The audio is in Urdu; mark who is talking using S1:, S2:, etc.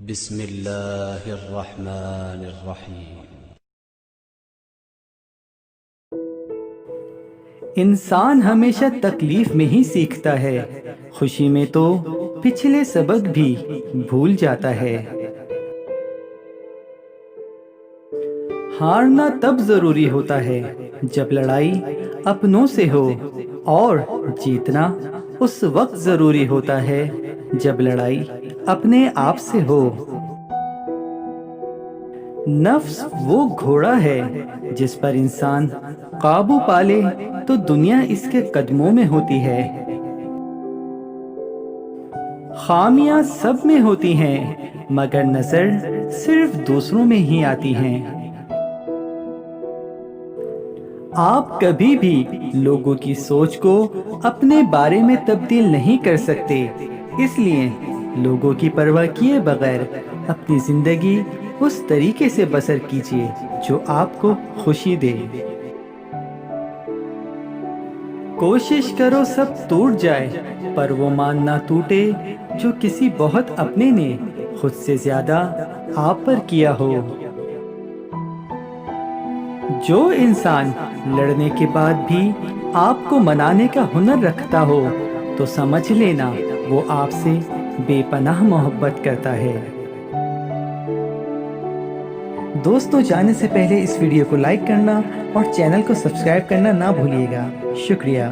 S1: بسم اللہ الرحمن الرحیم۔
S2: انسان ہمیشہ تکلیف میں ہی سیکھتا ہے، خوشی میں تو پچھلے سبق بھی بھول جاتا ہے۔ ہارنا تب ضروری ہوتا ہے جب لڑائی اپنوں سے ہو، اور جیتنا اس وقت ضروری ہوتا ہے جب لڑائی اپنے آپ سے ہو۔ نفس وہ گھوڑا ہے جس پر انسان قابو پالے تو دنیا اس کے قدموں میں ہوتی ہے۔ خامیاں سب میں ہوتی ہیں مگر نظر صرف دوسروں میں ہی آتی ہیں۔ آپ کبھی بھی لوگوں کی سوچ کو اپنے بارے میں تبدیل نہیں کر سکتے، اس لیے لوگوں کی پرواہ کیے بغیر اپنی زندگی اس طریقے سے بسر کیجیے جو آپ کو خوشی دے۔ کوشش کرو سب ٹوٹ جائے پر وہ مان نہ ٹوٹے جو کسی بہت اپنے نے خود سے زیادہ آپ پر کیا ہو۔ جو انسان لڑنے کے بعد بھی آپ کو منانے کا ہنر رکھتا ہو تو سمجھ لینا وہ آپ سے بے پناہ محبت کرتا ہے۔ دوستوں، جانے سے پہلے اس ویڈیو کو لائک کرنا اور چینل کو سبسکرائب کرنا نہ بھولیے گا۔ شکریہ۔